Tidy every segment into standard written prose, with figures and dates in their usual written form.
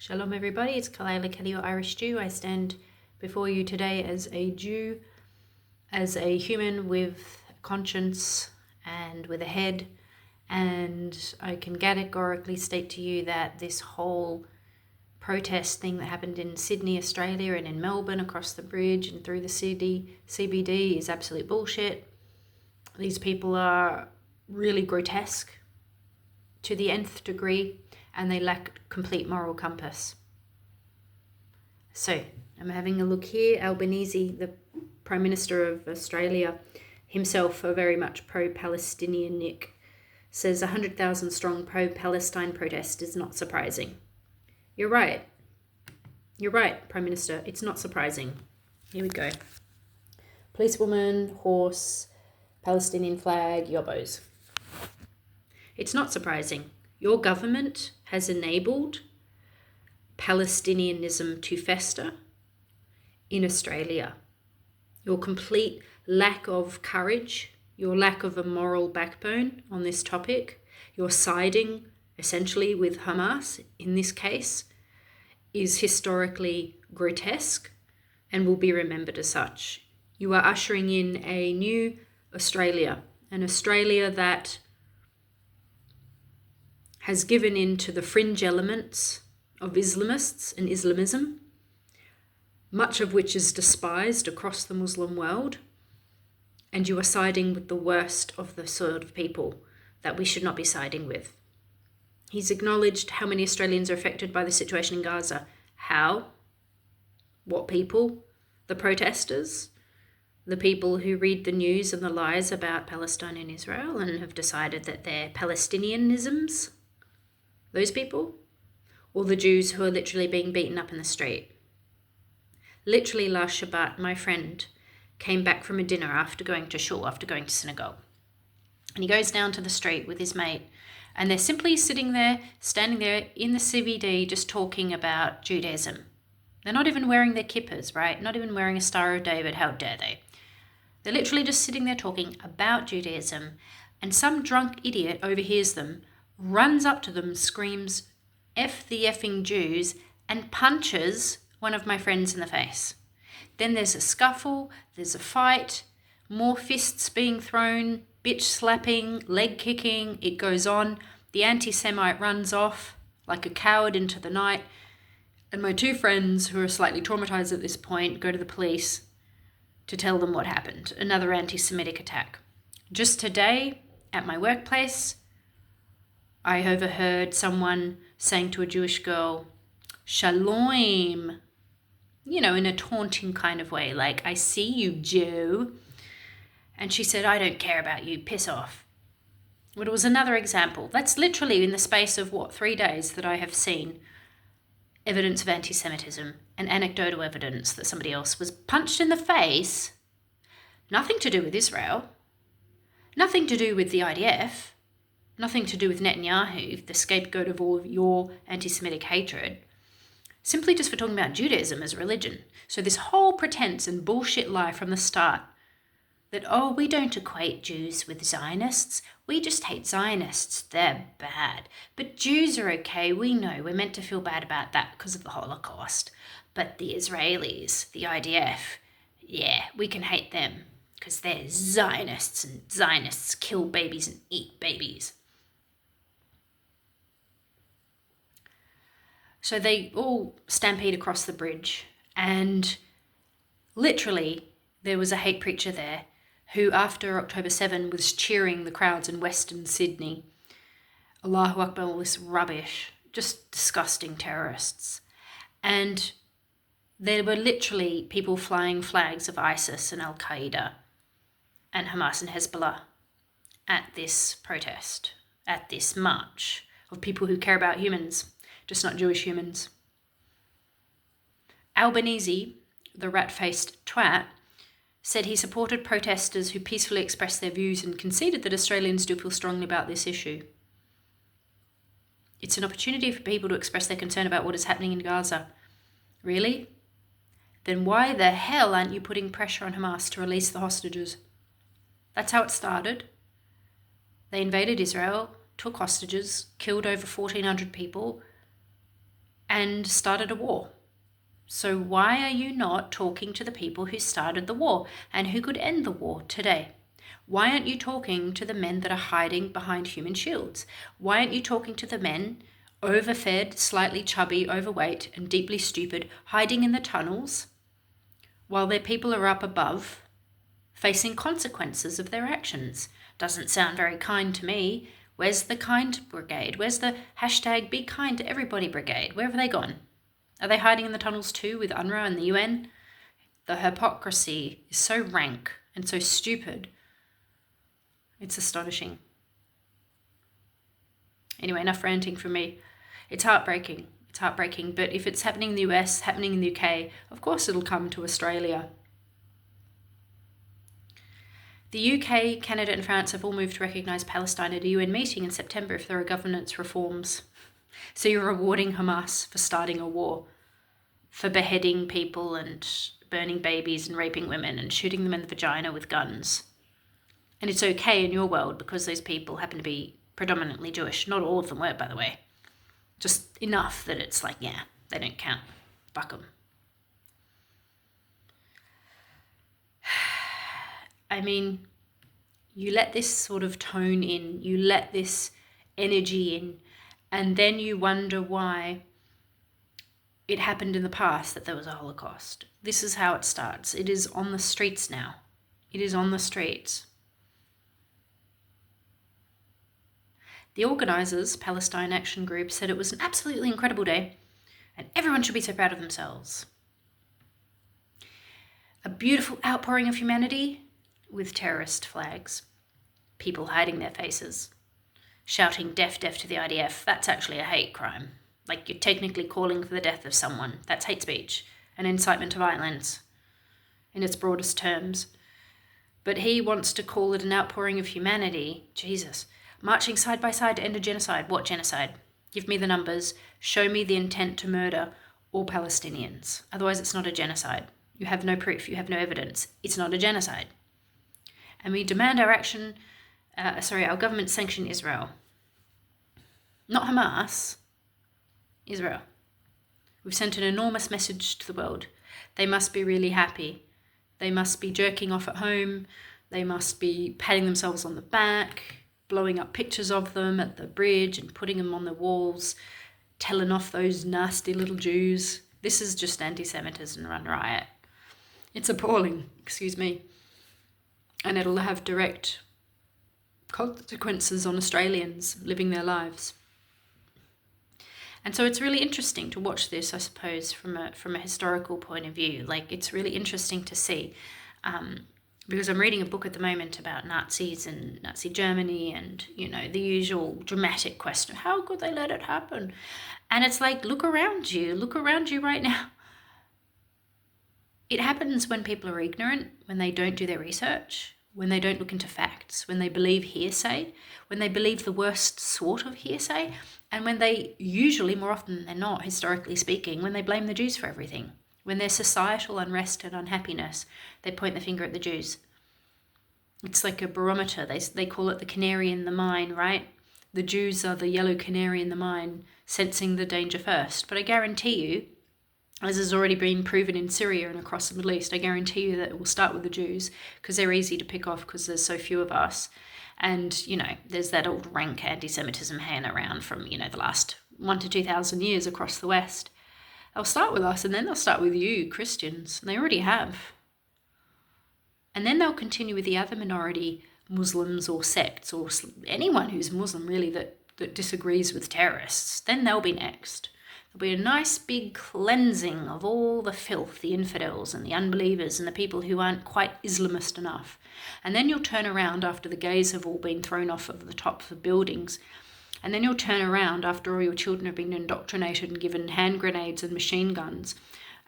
Shalom everybody, it's Kalayla Kelly, your Irish Jew. I stand before you today as a Jew, as a human with a conscience and with a head, and I can categorically state to you that this whole protest thing that happened in Sydney, Australia, and in Melbourne across the bridge and through the city CBD is absolute bullshit. These people are really grotesque to the nth degree, and they lack complete moral compass. So I'm having a look here. Albanese, the Prime Minister of Australia, himself a very much pro-Palestinian Nick, says 100,000 strong pro-Palestine protest is not surprising. You're right. You're right, Prime Minister. It's not surprising. Here we go. Policewoman, horse, Palestinian flag, yobbos. It's not surprising. Your government has enabled Palestinianism to fester in Australia. Your complete lack of courage, your lack of a moral backbone on this topic, your siding essentially with Hamas in this case, is historically grotesque and will be remembered as such. You are ushering in a new Australia, an Australia that has given in to the fringe elements of Islamists and Islamism, much of which is despised across the Muslim world, and you are siding with the worst of the sort of people that we should not be siding with. He's acknowledged how many Australians are affected by the situation in Gaza. How? What people? The protesters? The people who read the news and the lies about Palestine and Israel and have decided that they're Palestinianisms? Those people? Or the Jews who are literally being beaten up in the street? Literally last Shabbat, my friend came back from a dinner after going to shul, after going to synagogue. And he goes down to the street with his mate, and they're simply sitting there, standing there in the CBD, just talking about Judaism. They're not even wearing their kippahs, right? Not even wearing a Star of David. How dare they? They're literally just sitting there talking about Judaism, and some drunk idiot overhears them, runs up to them, screams, "F the effing Jews," and punches one of my friends in the face. Then there's a scuffle, there's a fight, more fists being thrown, bitch slapping, leg kicking, it goes on. The anti-Semite runs off like a coward into the night, and my two friends, who are slightly traumatized at this point, go to the police to tell them what happened. Another anti-Semitic attack. Just today, at my workplace, I overheard someone saying to a Jewish girl, "Shalom," in a taunting kind of way, like, "I see you, Jew." And she said, "I don't care about you, piss off." But it was another example. That's literally in the space of, 3 days that I have seen evidence of anti-Semitism and anecdotal evidence that somebody else was punched in the face. Nothing to do with Israel. Nothing to do with the IDF. Nothing to do with Netanyahu, the scapegoat of all of your anti-Semitic hatred. Simply just for talking about Judaism as religion. So this whole pretense and bullshit lie from the start that, we don't equate Jews with Zionists. We just hate Zionists. They're bad. But Jews are okay. We know. We're meant to feel bad about that because of the Holocaust. But the Israelis, the IDF, we can hate them because they're Zionists, and Zionists kill babies and eat babies. So they all stampede across the bridge, and literally there was a hate preacher there who, after October 7, was cheering the crowds in Western Sydney. Allahu Akbar, all this rubbish, just disgusting terrorists. And there were literally people flying flags of ISIS and Al-Qaeda and Hamas and Hezbollah at this protest, at this march of people who care about humans, just not Jewish humans. Albanese, the rat-faced twat, said he supported protesters who peacefully expressed their views and conceded that Australians do feel strongly about this issue. It's an opportunity for people to express their concern about what is happening in Gaza. Really? Then why the hell aren't you putting pressure on Hamas to release the hostages? That's how it started. They invaded Israel, took hostages, killed over 1,400 people, and started a war. So why are you not talking to the people who started the war and who could end the war today? Why aren't you talking to the men that are hiding behind human shields? Why aren't you talking to the men, overfed, slightly chubby, overweight, and deeply stupid, hiding in the tunnels while their people are up above, facing consequences of their actions? Doesn't sound very kind to me. Where's the kind brigade? Where's the hashtag be kind to everybody brigade? Where have they gone? Are they hiding in the tunnels too with UNRWA and the UN? The hypocrisy is so rank and so stupid. It's astonishing. Anyway, enough ranting from me. It's heartbreaking. It's heartbreaking. But if it's happening in the US, happening in the UK, of course it'll come to Australia. The UK, Canada and France have all moved to recognise Palestine at a UN meeting in September if there are governance reforms. So you're rewarding Hamas for starting a war, for beheading people and burning babies and raping women and shooting them in the vagina with guns. And it's okay in your world because those people happen to be predominantly Jewish. Not all of them were, by the way. Just enough that it's like, yeah, they don't count. Fuck them. I mean, you let this sort of tone in, you let this energy in, and then you wonder why it happened in the past that there was a Holocaust. This is how it starts. It is on the streets now. It is on the streets. The organisers, Palestine Action Group, said it was an absolutely incredible day and everyone should be so proud of themselves. A beautiful outpouring of humanity with terrorist flags, people hiding their faces, shouting death, death to the IDF. That's actually a hate crime. Like, you're technically calling for the death of someone. That's hate speech and incitement to violence in its broadest terms. But he wants to call it an outpouring of humanity. Jesus. Marching side by side to end a genocide. What genocide? Give me the numbers. Show me the intent to murder all Palestinians. Otherwise, it's not a genocide. You have no proof. You have no evidence. It's not a genocide. And we demand our government sanction Israel. Not Hamas. Israel. We've sent an enormous message to the world. They must be really happy. They must be jerking off at home. They must be patting themselves on the back, blowing up pictures of them at the bridge and putting them on the walls, telling off those nasty little Jews. This is just anti-Semitism run riot. It's appalling, excuse me. And it'll have direct consequences on Australians living their lives. And so it's really interesting to watch this, I suppose, from a historical point of view. Like, it's really interesting to see, because I'm reading a book at the moment about Nazis and Nazi Germany and, you know, the usual dramatic question, how could they let it happen? And it's like, look around you right now. It happens when people are ignorant, when they don't do their research, when they don't look into facts, when they believe hearsay, when they believe the worst sort of hearsay, and when they usually, more often than not, historically speaking, when they blame the Jews for everything. When there's societal unrest and unhappiness, they point the finger at the Jews. It's like a barometer. They call it the canary in the mine, right? The Jews are the yellow canary in the mine, sensing the danger first. But I guarantee you, as has already been proven in Syria and across the Middle East, I guarantee you that it will start with the Jews because they're easy to pick off because there's so few of us. And, you know, there's that old rank anti-Semitism hanging around from, you know, the last 1,000 to 2,000 years across the West. They'll start with us and then they'll start with you, Christians. And they already have. And then they'll continue with the other minority Muslims or sects or anyone who's Muslim really that disagrees with terrorists. Then they'll be next. There'll be a nice big cleansing of all the filth, the infidels and the unbelievers and the people who aren't quite Islamist enough. And then you'll turn around after the gays have all been thrown off of the tops of buildings. And then you'll turn around after all your children have been indoctrinated and given hand grenades and machine guns.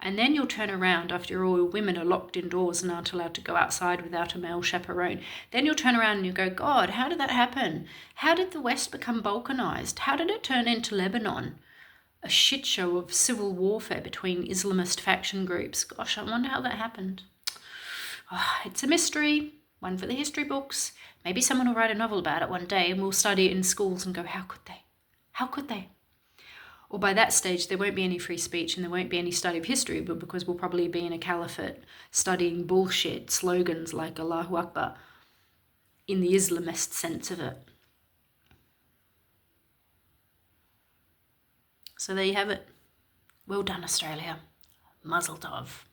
And then you'll turn around after all your women are locked indoors and aren't allowed to go outside without a male chaperone. Then you'll turn around and you go, God, how did that happen? How did the West become balkanized? How did it turn into Lebanon? A shit show of civil warfare between Islamist faction groups. Gosh, I wonder how that happened. Oh, it's a mystery, one for the history books. Maybe someone will write a novel about it one day and we'll study it in schools and go, how could they? How could they? Or by that stage, there won't be any free speech and there won't be any study of history, but because we'll probably be in a caliphate studying bullshit slogans like Allahu Akbar in the Islamist sense of it. So there you have it. Well done, Australia. Mazel tov.